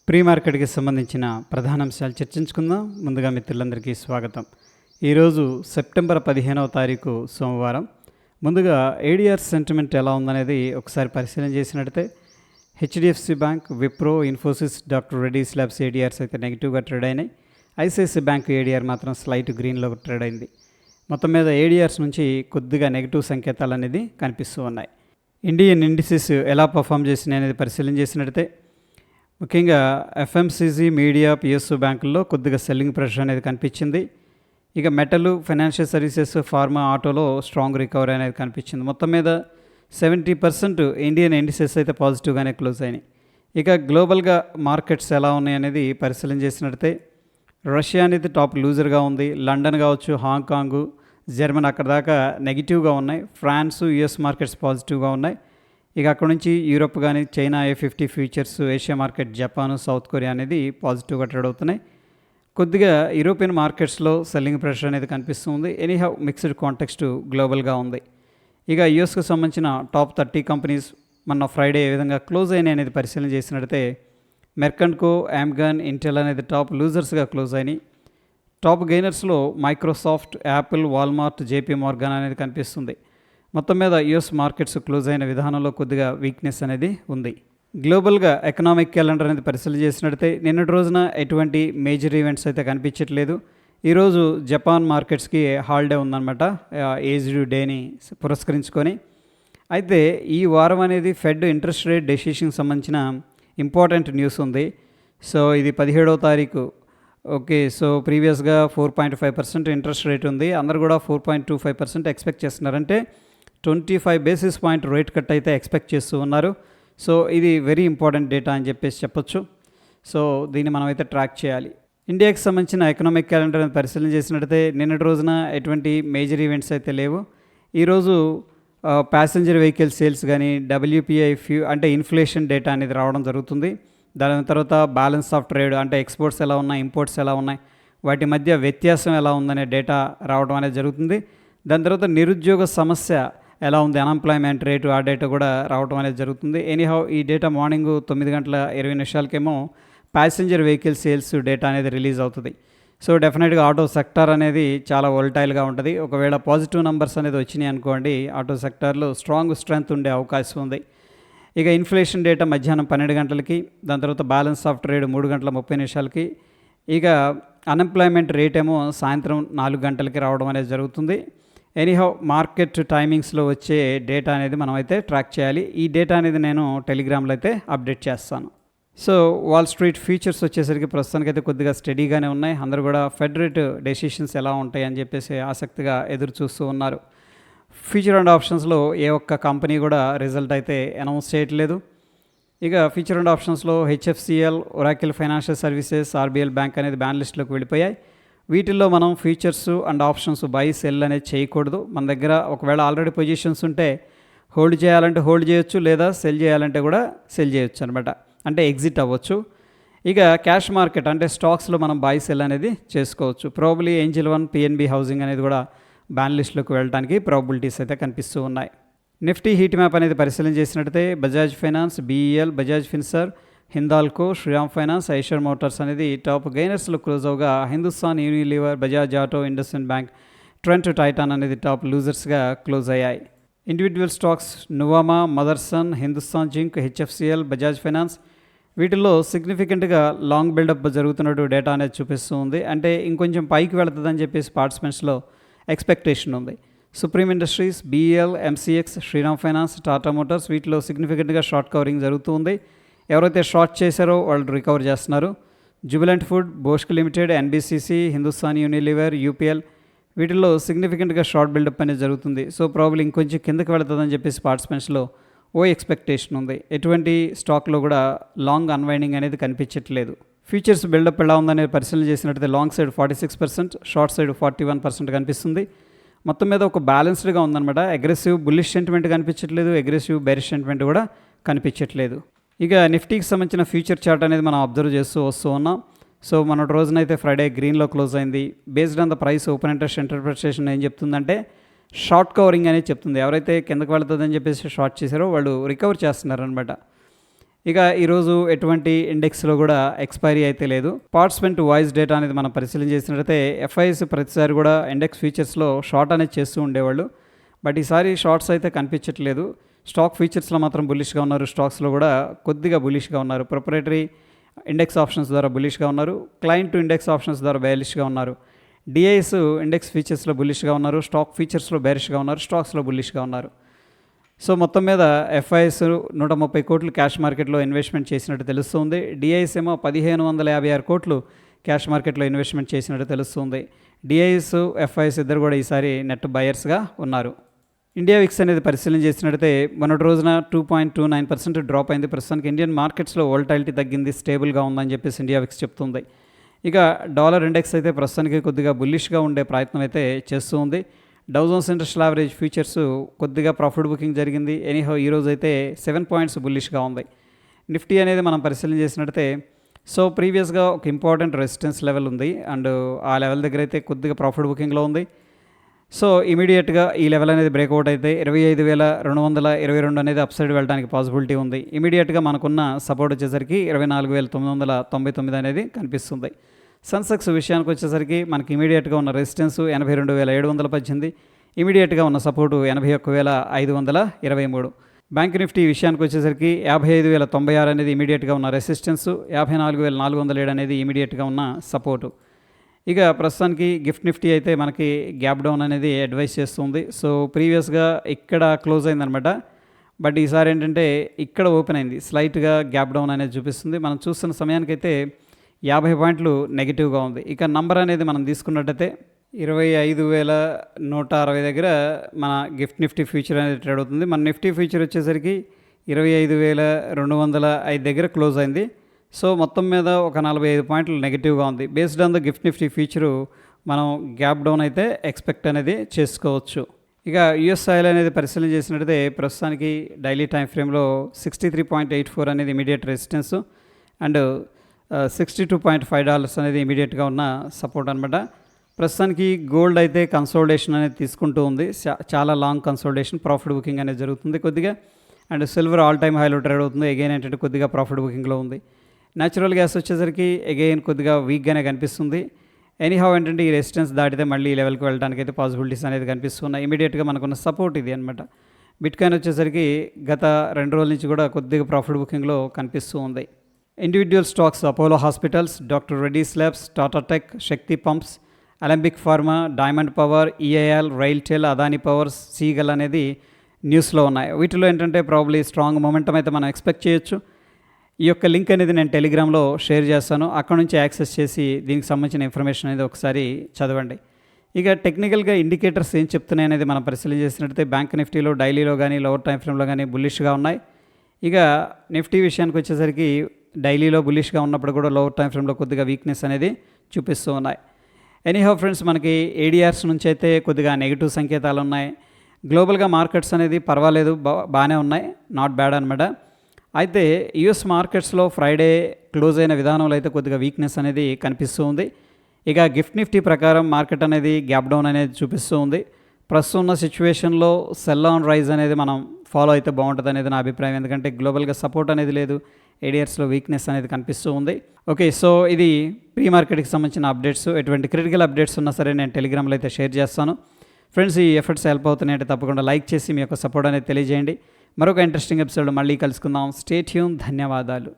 Pre మార్కెట్కి సంబంధించిన ప్రధాన అంశాలు చర్చించుకుందాం. ముందుగా మిత్రులందరికీ స్వాగతం. ఈరోజు సెప్టెంబర్ 15వ తారీఖు సోమవారం. ముందుగా ఏడిఆర్ సెంటిమెంట్ ఎలా ఉందనేది ఒకసారి పరిశీలన చేసినట్లయితే HDFC bank, Wipro, Infosys, doctor Reddy's labs ADRs అయితే నెగిటివ్గా ట్రేడ్ అయినాయి. ఐసిఐసిఐ బ్యాంక్ ఏడిఆర్ మాత్రం స్లైట్ గ్రీన్లో ట్రేడ్ అయింది. మొత్తం మీద ఏడిఆర్స్ నుంచి కొద్దిగా నెగిటివ్ సంకేతాలు అనేది కనిపిస్తూ ఉన్నాయి. ఇండియన్ ఇండిసెస్ ఎలా పర్ఫామ్ చేసినాయి అనేది పరిశీలన చేసినట్లయితే ముఖ్యంగా ఎఫ్ఎంసీజీ, మీడియా, పిఎస్యు బ్యాంకుల్లో కొద్దిగా సెల్లింగ్ ప్రెషర్ అనేది కనిపించింది. ఇక మెటల్, ఫైనాన్షియల్ సర్వీసెస్, ఫార్మా, ఆటోలో స్ట్రాంగ్ రికవరీ అనేది కనిపించింది. మొత్తం మీద 70% ఇండియన్ ఇండిసెస్ అయితే పాజిటివ్గానే క్లోజ్ అయినాయి. ఇక గ్లోబల్గా మార్కెట్స్ ఎలా ఉన్నాయి అనేది పరిశీలన చేసినట్లయితే రష్యా అనేది టాప్ లూజర్గా ఉంది. లండన్ కావచ్చు, హాంకాంగ్, జర్మనీ అక్కడ దాకా నెగిటివ్గా ఉన్నాయి. ఫ్రాన్స్, యుఎస్ మార్కెట్స్ పాజిటివ్గా ఉన్నాయి. ఇక అక్కడ నుంచి యూరోప్ కానీ, China A50 futures, Asia market, Japan, south Korea అనేది పాజిటివ్గా ట్రేడ్ అవుతున్నాయి. కొద్దిగా యూరోపియన్ మార్కెట్స్లో సెల్లింగ్ ప్రెషర్ అనేది కనిపిస్తుంది. ఎనీహౌ మిక్స్డ్ కాంటెక్స్ట్ గ్లోబల్గా ఉంది. ఇక యుఎస్కు సంబంధించిన టాప్ 30 కంపెనీస్ మొన్న ఫ్రైడే ఏ విధంగా క్లోజ్ అయినాయి అనేది పరిశీలన చేసినట్లయితే మెర్కంట్కో, అమెజాన్, ఇంటెల్ అనేది టాప్ లూజర్స్గా క్లోజ్ అయినాయి. టాప్ గెయినర్స్లో Microsoft, Apple, Walmart, JP Morgan అనేది కనిపిస్తుంది. మొత్తం మీద యుఎస్ మార్కెట్స్ క్లోజ్ అయిన విధానంలో కొద్దిగా వీక్నెస్ అనేది ఉంది. గ్లోబల్గా ఎకనామిక్ క్యాలెండర్ అనేది పరిశీలన చేసినట్లయితే నిన్నటి రోజున ఎటువంటి మేజర్ ఈవెంట్స్ అయితే కనిపించట్లేదు. ఈరోజు జపాన్ మార్కెట్స్కి హాలిడే ఉందన్నమాట, ఏజ్డ్ డేని పురస్కరించుకొని. అయితే ఈ వారం అనేది ఫెడ్ ఇంట్రెస్ట్ రేట్ డెసిషన్కి సంబంధించిన ఇంపార్టెంట్ న్యూస్ ఉంది. సో ఇది 17వ తారీఖు. ఓకే, సో ప్రీవియస్గా 4.5% ఇంట్రెస్ట్ రేట్ ఉంది. అందరు కూడా 4.25% ఎక్స్పెక్ట్ చేస్తున్నారంటే 25 బేసిస్ పాయింట్ రేట్ కట్ అయితే ఎక్స్పెక్ట్ చేస్తూ ఉన్నారు. సో ఇది వెరీ ఇంపార్టెంట్ డేటా అని చెప్పొచ్చు. సో దీన్ని మనం అయితే ట్రాక్ చేయాలి. ఇండియాకి సంబంధించిన ఎకనామిక్ క్యాలెండర్ అని పరిశీలన చేసినట్లయితే నిన్నటి రోజున ఎటువంటి మేజర్ ఈవెంట్స్ అయితే లేవు. ఈరోజు ప్యాసింజర్ వెహికల్ సేల్స్ కానీ, WPI అంటే ఇన్ఫ్లేషన్ డేటా అనేది రావడం జరుగుతుంది. దాని తర్వాత బ్యాలెన్స్ ఆఫ్ ట్రేడ్ అంటే ఎక్స్పోర్ట్స్ ఎలా ఉన్నాయి, ఇంపోర్ట్స్ ఎలా ఉన్నాయి, వాటి మధ్య వ్యత్యాసం ఎలా ఉందనే డేటా రావడం అనేది జరుగుతుంది. దాని తర్వాత నిరుద్యోగ సమస్య ఎలా ఉంది, అన్ఎంప్లాయ్మెంట్ రేటు, ఆ డేటా కూడా రావడం అనేది జరుగుతుంది. ఎనీహౌ ఈ data morning 9:20 passenger vehicle sales data అనేది రిలీజ్ అవుతుంది. సో డెఫినెట్గా ఆటో సెక్టార్ అనేది చాలా వోల్టైల్గా ఉంటుంది. ఒకవేళ పాజిటివ్ నెంబర్స్ అనేది వచ్చినాయి అనుకోండి, ఆటో సెక్టార్లో స్ట్రెంత్ ఉండే అవకాశం ఉంది. ఇక ఇన్ఫ్లేషన్ డేటా మధ్యాహ్నం 12 గంటలకి, దాని తర్వాత బ్యాలెన్స్ ఆఫ్ ట్రేడ్ 3:30 ఇక అన్ఎంప్లాయ్మెంట్ రేట్ ఏమో సాయంత్రం 4 గంటలకి రావడం అనేది జరుగుతుంది. ఎనీహౌ మార్కెట్ టైమింగ్స్లో వచ్చే డేటా అనేది మనం అయితే ట్రాక్ చేయాలి. ఈ డేటా అనేది నేను టెలిగ్రామ్లో అయితే అప్డేట్ చేస్తాను. సో వాల్ స్ట్రీట్ ఫ్యూచర్స్ వచ్చేసరికి ప్రస్తుతానికి అయితే కొద్దిగా స్టడీగానే ఉన్నాయి. అందరూ కూడా ఫెడ్ రేట్ డెసిషన్స్ ఎలా ఉంటాయి అని చెప్పేసి ఆసక్తిగా ఎదురు చూస్తూ ఉన్నారు. ఫ్యూచర్ అండ్ ఆప్షన్స్లో ఏ ఒక్క కంపెనీ కూడా రిజల్ట్ అయితే అనౌన్స్ చేయట్లేదు. ఇక ఫ్యూచర్ అండ్ ఆప్షన్స్లో HFCL, Oracle financial services, RBL bank అనేది బ్యాన్ లిస్ట్లోకి వెళ్ళిపోయాయి. వీటిల్లో మనం futures and options buy sell అనేది చేయకూడదు. మన దగ్గర ఒకవేళ ఆల్రెడీ పొజిషన్స్ ఉంటే హోల్డ్ చేయాలంటే హోల్డ్ చేయొచ్చు, లేదా సెల్ చేయాలంటే కూడా సెల్ చేయొచ్చు అనమాట, అంటే ఎగ్జిట్ అవ్వచ్చు. ఇక క్యాష్ మార్కెట్ అంటే స్టాక్స్లో మనం బై సెల్ అనేది చేసుకోవచ్చు. Probably Angel one, PNB housing అనేది కూడా బ్యాన్ లిస్ట్లోకి వెళ్ళడానికి ప్రాబిలిటీస్ అయితే కనిపిస్తూ ఉన్నాయి. నిఫ్టీ హీట్ మ్యాప్ అనేది పరిశీలన చేసినట్టయితే Bajaj Finance, BEL, Bajaj Finserv, Hindalco, Shriram Finance, Eicher Motors అనేది టాప్ గెయినర్స్లో క్లోజ్ అవగా Hindustan Unilever, Bajaj Auto, IndusInd Bank, Trent, Titan అనేది టాప్ లూజర్స్గా క్లోజ్ అయ్యాయి. Individual stocks Nuvama, Motherson, Hindustan Zinc, HFCL, Bajaj Finance వీటిల్లో సిగ్నిఫికెంట్గా లాంగ్ బిల్డప్ జరుగుతున్నట్టు డేటా అనేది చూపిస్తూ ఉంది. అంటే ఇంకొంచెం పైకి వెళుతుందని చెప్పేసి పార్టిసిపెంట్స్లో ఎక్స్పెక్టేషన్ ఉంది. Supreme Industries, BEL, MCX, Shriram Finance, Tata Motors వీటిలో సిగ్నిఫికెంట్గా షార్ట్ కవరింగ్ జరుగుతూ ఉంది. ఎవరైతే షార్ట్ చేశారో వాళ్ళు రికవర్ చేస్తున్నారు. Jubilant Food, Bosch Limited, NBCC, Hindustan Unilever, UPL వీటిల్లో సిగ్నిఫికెంట్గా షార్ట్ బిల్డప్ అనేది జరుగుతుంది. సో ప్రాబ్లీ ఇంకొంచెం కిందకి వెళుతుందని చెప్పేసి పార్టిసిపెంట్స్లో ఎక్స్పెక్టేషన్ ఉంది. ఎటువంటి స్టాక్లో కూడా లాంగ్ అన్వైండింగ్ అనేది కనిపించట్లేదు. ఫ్యూచర్స్ బిల్డప్ ఎలా ఉందనేది పరిశీలన చేసినట్లయితే లాంగ్ సైడ్ 46%, షార్ట్ సైడ్ 41% కనిపిస్తుంది. మొత్తం మీద ఒక బ్యాలెన్స్డ్గా ఉందన్నమాట. అగ్రెసివ్ బుల్లిష్ సెంటిమెంట్ కనిపించట్లేదు, అగ్రెసివ్ బెరిష్ సెంటిమెంట్ కూడా కనిపించట్లేదు. ఇక నిఫ్టీకి సంబంధించిన ఫ్యూచర్ చార్ట్ అనేది మనం అబ్జర్వ్ చేస్తూ వస్తూ ఉన్నాం. సో మన రోజునైతే ఫ్రైడే గ్రీన్లో క్లోజ్ అయింది. Based on the price open interest interpretation ఏం చెప్తుందంటే షార్ట్ కవరింగ్ అనేది చెప్తుంది. ఎవరైతే కిందకు వెళ్తుందని చెప్పేసి షార్ట్ చేశారో వాళ్ళు రికవర్ చేస్తున్నారనమాట. ఇక ఈరోజు ఎటువంటి ఇండెక్స్లో కూడా ఎక్స్పైరీ అయితే లేదు. పార్టిసిపెంట్ వాయిస్ డేటా అనేది మనం పరిశీలన చేసినట్లయితే ఎఫ్ఐఎస్ ప్రతిసారి కూడా ఇండెక్స్ ఫీచర్స్లో షార్ట్ అనేది చేస్తూ ఉండేవాళ్ళు. బట్ ఈసారి షార్ట్స్ అయితే కనిపించట్లేదు. స్టాక్ ఫీచర్స్లో మాత్రం బులిష్గా ఉన్నారు, స్టాక్స్లో కూడా కొద్దిగా బులిష్గా ఉన్నారు. ప్రొపరేటరీ ఇండెక్స్ ఆప్షన్స్ ద్వారా బులిష్గా ఉన్నారు, క్లయింట్ టు ఇండెక్స్ ఆప్షన్స్ ద్వారా బేరిష్గా ఉన్నారు. డిఐఎస్ ఇండెక్స్ ఫీచర్స్లో బులిష్గా ఉన్నారు, స్టాక్ ఫీచర్స్లో బేరిష్గా ఉన్నారు, స్టాక్స్లో బులిష్గా ఉన్నారు. సో మొత్తం మీద ఎఫ్ఐఎస్ 130 కోట్లు క్యాష్ మార్కెట్లో ఇన్వెస్ట్మెంట్ చేసినట్టు తెలుస్తుంది. డిఐఎస్ ఏమో 1556 కోట్లు క్యాష్ మార్కెట్లో ఇన్వెస్ట్మెంట్ చేసినట్టు తెలుస్తుంది. డిఐఎస్ ఎఫ్ఐఎస్ ఇద్దరు కూడా ఈసారి నెట్ బయర్స్గా ఉన్నారు. ఇండియా విక్స్ అనేది పరిశీలన చేసినట్టయితే మొన్నటి రోజున 2.29% డ్రాప్ అయింది. ప్రస్తుతానికి ఇండియన్ మార్కెట్స్లో వోల్టాలిటీ తగ్గింది, స్టేబుల్గా ఉందని చెప్పేసి ఇండియా విక్స్ చెప్తుంది. ఇక డాలర్ ఇండెక్స్ అయితే ప్రస్తుతానికి కొద్దిగా బుల్లిష్గా ఉండే ప్రయత్నం అయితే చేస్తూ ఉంది. Dow Jones industrial average futures కొద్దిగా ప్రాఫిట్ బుకింగ్ జరిగింది. ఎనీహౌ ఈరోజు అయితే 7 పాయింట్స్ బుల్లిష్గా ఉంది. నిఫ్టీ అనేది మనం పరిశీలన చేసినట్టయితే సో ప్రీవియస్గా ఒక ఇంపార్టెంట్ రెసిస్టెన్స్ లెవెల్ ఉంది అండ్ ఆ లెవెల్ దగ్గర అయితే కొద్దిగా ప్రాఫిట్ బుకింగ్లో ఉంది. సో ఇమీడియట్గా ఈ లెవెల్ అనేది బ్రేక్అవుట్ అయితే 25,222 అనేది అప్సైడ్ వెళ్ళడానికి పాసిబిలిటీ ఉంది. ఇమీడియట్గా మనకున్న సపోర్ట్ వచ్చేసరికి 24,999 అనేది కనిపిస్తుంది. సెన్సెక్స్ విషయానికి వచ్చేసరికి మనకి ఇమీడియట్గా ఉన్న రెసిస్టెన్స్ 82,718, ఇమీడియట్గా ఉన్న సపోర్టు 81,523. బ్యాంక్ నిఫ్టీ విషయానికి వచ్చేసరికి 55,096 అనేది ఇమీడియట్గా ఉన్న రెసిస్టెన్స్, 54,407 అనేది ఇమీడియట్గా ఉన్న సపోర్టు. ఇక ప్రస్తుతానికి గిఫ్ట్ నిఫ్టీ అయితే మనకి గ్యాప్ డౌన్ అనేది అడ్వైస్ చేస్తుంది. సో ప్రీవియస్గా ఇక్కడ క్లోజ్ అయిందనమాట, బట్ ఈసారి ఏంటంటే ఇక్కడ ఓపెన్ అయింది, స్లైట్గా గ్యాప్ డౌన్ అనేది చూపిస్తుంది. మనం చూస్తున్న సమయానికైతే 50 పాయింట్లు నెగిటివ్గా ఉంది. ఇక నంబర్ అనేది మనం తీసుకున్నట్టయితే 25,160 దగ్గర మన గిఫ్ట్ నిఫ్టీ ఫ్యూచర్ అనేది ట్రేడ్ అవుతుంది. మన నిఫ్టీ ఫ్యూచర్ వచ్చేసరికి 25,205 దగ్గర క్లోజ్ అయింది. సో మొత్తం మీద ఒక 45 పాయింట్లు నెగిటివ్గా ఉంది. Based on the gift Nifty future మనం గ్యాప్ డౌన్ అయితే ఎక్స్పెక్ట్ అనేది చేసుకోవచ్చు. ఇక యుఎస్ ఆయిల్ అనేది పరిశీలన చేసినట్టయితే ప్రస్తుతానికి డైలీ టైం ఫ్రేమ్లో 63.84 అనేది ఇమీడియట్ రెసిస్టెన్స్ అండ్ $62.5 అనేది ఇమీడియట్గా ఉన్న సపోర్ట్ అనమాట. ప్రస్తుతానికి గోల్డ్ అయితే కన్సోలిడేషన్ అనేది తీసుకుంటూ ఉంది, చాలా లాంగ్ కన్సోలిడేషన్, ప్రాఫిట్ బుకింగ్ అనేది జరుగుతుంది కొద్దిగా. అండ్ సిల్వర్ ఆల్ టైమ్ హైలో ట్రేడ్ అవుతుంది, అగైన్ ఏంటంటే కొద్దిగా ప్రాఫిట్ బుకింగ్లో ఉంది. న్యాచురల్ గ్యాస్ వచ్చేసరికి అగైన్ కొద్దిగా వీక్గానే కనిపిస్తుంది. ఎనీహౌ ఏంటంటే ఈ రెసిస్టెన్స్ దాటితే మళ్ళీ ఈ లెవెల్కి వెళ్ళడానికి అయితే పాసిబిలిటీస్ అనేది కనిపిస్తున్నాయి. ఇమీడియట్గా మనకున్న సపోర్ట్ ఇది అనమాట. బిట్కాయిన్ వచ్చేసరికి గత 2 రోజుల నుంచి కూడా కొద్దిగా ప్రాఫిట్ బుకింగ్లో కనిపిస్తూ ఉంది. Individual stocks Apollo Hospitals, doctor Reddy's labs, Tata Tech, Shakti pumps, Alembic Pharma, Diamond Power, EIL, RailTel, Adani Powers, Ceigall అనేది న్యూస్లో ఉన్నాయి. వీటిలో ఏంటంటే ప్రాబ్లీ స్ట్రాంగ్ మొమెంటం అయితే మనం ఎక్స్పెక్ట్ చేయొచ్చు. ఈ యొక్క లింక్ అనేది నేను టెలిగ్రామ్లో షేర్ చేస్తాను, అక్కడ నుంచి యాక్సెస్ చేసి దీనికి సంబంధించిన ఇన్ఫర్మేషన్ అనేది ఒకసారి చదవండి. ఇక టెక్నికల్గా ఇండికేటర్స్ ఏం చెప్తున్నాయి అనేది మనం పరిశీలన చేసినట్టయితే బ్యాంక్ నిఫ్టీలో డైలీలో కానీ లోవర్ టైం ఫ్రేమ్లో కానీ బుల్లిష్గా ఉన్నాయి. ఇక నిఫ్టీ విషయానికి వచ్చేసరికి డైలీలో బుల్లిష్గా ఉన్నప్పుడు కూడా లోవర్ టైం ఫ్రేమ్లో కొద్దిగా వీక్నెస్ అనేది చూపిస్తూ ఉన్నాయి. ఎనీహౌ ఫ్రెండ్స్, మనకి ఏడిఆర్స్ నుంచి అయితే కొద్దిగా నెగిటివ్ సంకేతాలు ఉన్నాయి. గ్లోబల్గా మార్కెట్స్ అనేది పర్వాలేదు, బాగానే ఉన్నాయి, నాట్ బ్యాడ్ అనమాట. అయితే యుఎస్ మార్కెట్స్లో ఫ్రైడే క్లోజ్ అయిన విధానంలో అయితే కొద్దిగా వీక్నెస్ అనేది కనిపిస్తూ ఉంది. ఇక గిఫ్ట్ నిఫ్టీ ప్రకారం మార్కెట్ అనేది గ్యాప్ డౌన్ అనేది చూపిస్తూ ఉంది. ప్రస్తుతం ఉన్న సిచ్యువేషన్లో సెల్ ఆన్ రైజ్ అనేది మనం ఫాలో అయితే బాగుంటుంది అనేది నా అభిప్రాయం. ఎందుకంటే గ్లోబల్గా సపోర్ట్ అనేది లేదు, ఏడిఆర్స్లో వీక్నెస్ అనేది కనిపిస్తూ ఉంది. ఓకే, సో ఇది ప్రీ మార్కెట్కి సంబంధించిన అప్డేట్స్. ఎటువంటి క్రిటికల్ అప్డేట్స్ ఉన్నా సరే నేను టెలిగ్రామ్లో అయితే షేర్ చేస్తాను. ఫ్రెండ్స్, ఈ ఎఫర్ట్స్ హెల్ప్ అవుతున్నాయంటే తప్పకుండా లైక్ చేసి మీ యొక్క సపోర్ట్ అనేది తెలియజేయండి. మరొక ఇంట్రెస్టింగ్ ఎపిసోడ్ మళ్ళీ కలుసుకుందాం. Stay tune. ధన్యవాదాలు.